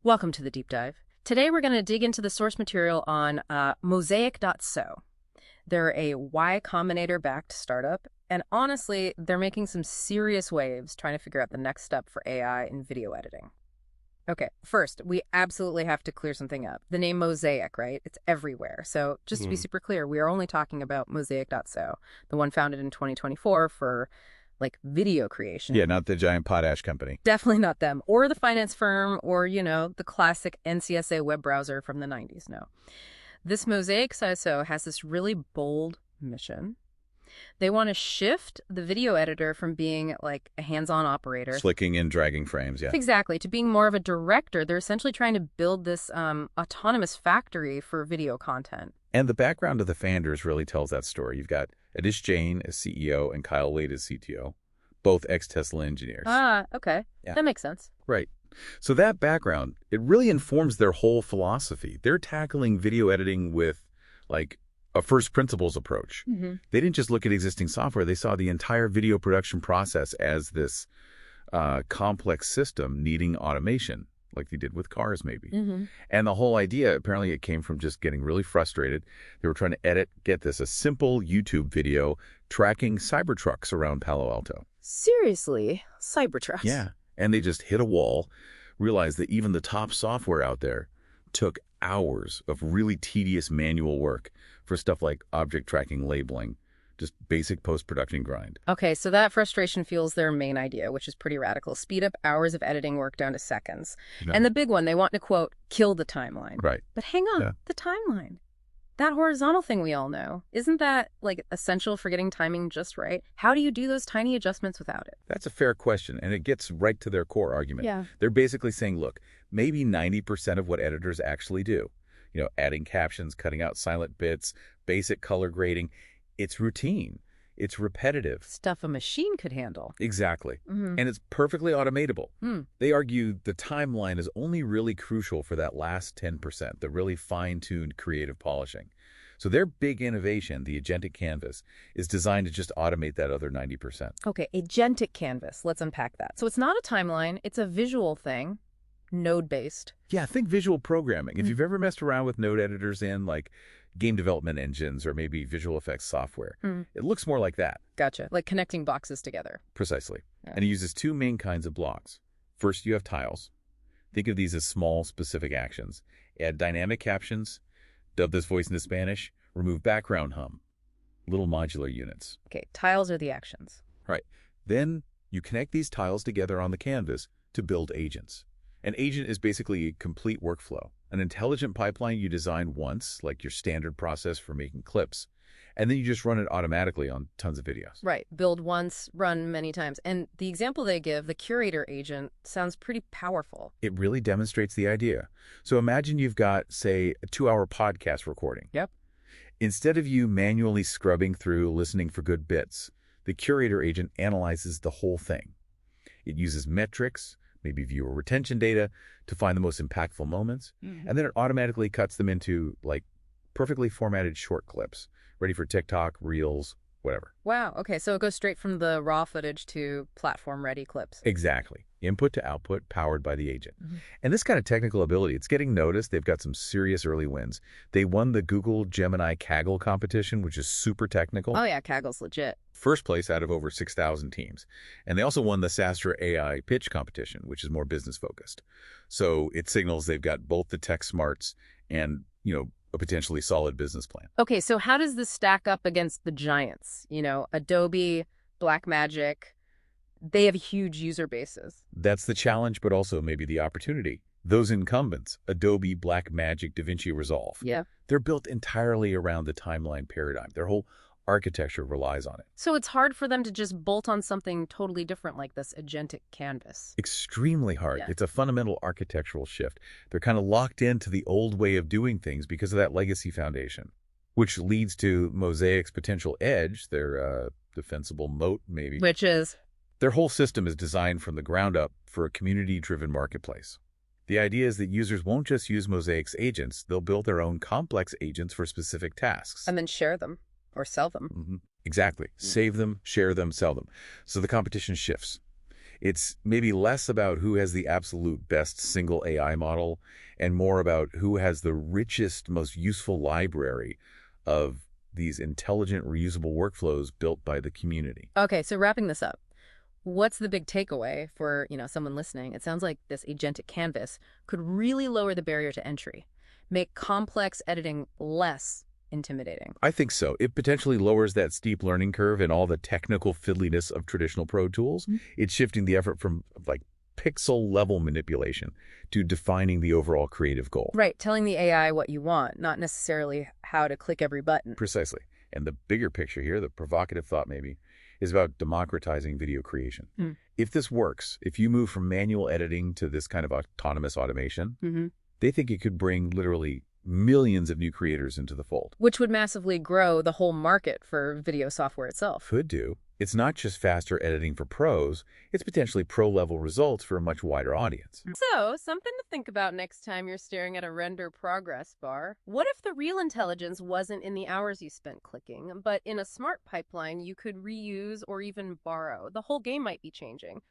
Welcome to the deep dive. Today we're going to dig into the source material on Mosaic.so. They're a Y Combinator-backed startup, and honestly, they're making some serious waves trying to figure out the next step for AI in video editing. Okay, first, we absolutely have to clear something up. The name Mosaic, right? It's everywhere. So just to be super clear, we are only talking about Mosaic.so, the one founded in 2024 for video creation. Yeah, not the giant potash company. Definitely not them, or the finance firm, or, the classic NCSA web browser from the 90s. No. This Mosaic.so has this really bold mission. They want to shift the video editor from being like a hands-on operator. Flicking and dragging frames, yeah. Exactly, to being more of a director. They're essentially trying to build this autonomous factory for video content. And the background of the founders really tells that story. You've got Adish Jain as CEO and Kyle Wade as CTO, both ex-Tesla engineers. Ah, okay. Yeah. That makes sense. Right. So that background, it really informs their whole philosophy. They're tackling video editing with, a first principles approach. Mm-hmm. They didn't just look at existing software. They saw the entire video production process as this complex system needing automation, like they did with cars maybe. Mm-hmm. And the whole idea, apparently it came from just getting really frustrated. They were trying to edit, get this, a simple YouTube video tracking Cybertrucks around Palo Alto. Seriously? Cybertrucks? Yeah. And they just hit a wall, realized that even the top software out there took hours of really tedious manual work for stuff like object tracking, labeling, just basic post-production grind. Okay, so that frustration fuels their main idea, which is pretty radical. Speed up hours of editing work down to seconds. Yeah. And the big one, they want to, quote, kill the timeline. Right. But hang on, Yeah. the timeline. That horizontal thing we all know, isn't that, essential for getting timing just right? How do you do those tiny adjustments without it? That's a fair question, and it gets right to their core argument. Yeah. They're basically saying, look, maybe 90% of what editors actually do, adding captions, cutting out silent bits, basic color grading, it's routine. It's repetitive. Stuff a machine could handle. Exactly. Mm-hmm. And it's perfectly automatable. Hmm. They argue the timeline is only really crucial for that last 10%, the really fine-tuned creative polishing. So their big innovation, the Agentic canvas, is designed to just automate that other 90%. Okay, Agentic canvas. Let's unpack that. So it's not a timeline. It's a visual thing, node-based. Yeah, think visual programming. If you've ever messed around with node editors in, game development engines or maybe visual effects software, it looks more like that. Gotcha. Like connecting boxes together. Precisely. Yeah. And it uses two main kinds of blocks. First, you have tiles. Think of these as small, specific actions. Add dynamic captions, dub this voice into Spanish, remove background hum. Little modular units. Okay, tiles are the actions. Right. Then you connect these tiles together on the canvas to build agents. An agent is basically a complete workflow, an intelligent pipeline you design once, like your standard process for making clips, and then you just run it automatically on tons of videos. Right. Build once, run many times. And the example they give, the curator agent, sounds pretty powerful. It really demonstrates the idea. So imagine you've got, say, a 2-hour podcast recording. Yep. Instead of you manually scrubbing through, listening for good bits, the curator agent analyzes the whole thing. It uses metrics, maybe viewer retention data, to find the most impactful moments, and then it automatically cuts them into, perfectly formatted short clips, ready for TikTok, Reels, whatever. Wow. Okay, so it goes straight from the raw footage to platform-ready clips. Exactly. Input to output, powered by the agent. And this kind of technical ability, it's getting noticed. They've got some serious early wins. They won the Google Gemini Kaggle competition, which is super technical. Oh yeah, Kaggle's legit. First place out of over 6,000 teams. And they also won the Sastra AI pitch competition, which is more business-focused. So it signals they've got both the tech smarts and, a potentially solid business plan. Okay, so how does this stack up against the giants? Adobe, Blackmagic, they have huge user bases. That's the challenge, but also maybe the opportunity. Those incumbents, Adobe, Blackmagic, DaVinci, Resolve, Yeah. they're built entirely around the timeline paradigm. Their whole architecture relies on it. So it's hard for them to just bolt on something totally different like this Agentic canvas. Extremely hard. Yeah. It's a fundamental architectural shift. They're kind of locked into the old way of doing things because of that legacy foundation, which leads to Mosaic's potential edge, their defensible moat maybe. Which is? Their whole system is designed from the ground up for a community-driven marketplace. The idea is that users won't just use Mosaic's agents, they'll build their own complex agents for specific tasks. And then share them or sell them. Exactly. Save them, share them, sell them. So the competition shifts. It's maybe less about who has the absolute best single AI model and more about who has the richest, most useful library of these intelligent, reusable workflows built by the community. Okay, so wrapping this up, what's the big takeaway for, someone listening? It sounds like this agentic canvas could really lower the barrier to entry, make complex editing less intimidating. I think so. It potentially lowers that steep learning curve and all the technical fiddliness of traditional pro tools. It's shifting the effort from like pixel level manipulation to defining the overall creative goal. Right, telling the AI what you want, not necessarily how to click every button. Precisely. And the bigger picture here, the provocative thought maybe, is about democratizing video creation. If this works, if you move from manual editing to this kind of autonomous automation, they think it could bring literally millions of new creators into the fold. Which would massively grow the whole market for video software itself. Could do. It's not just faster editing for pros, it's potentially pro-level results for a much wider audience. So, something to think about next time you're staring at a render progress bar. What if the real intelligence wasn't in the hours you spent clicking, but in a smart pipeline you could reuse or even borrow? The whole game might be changing.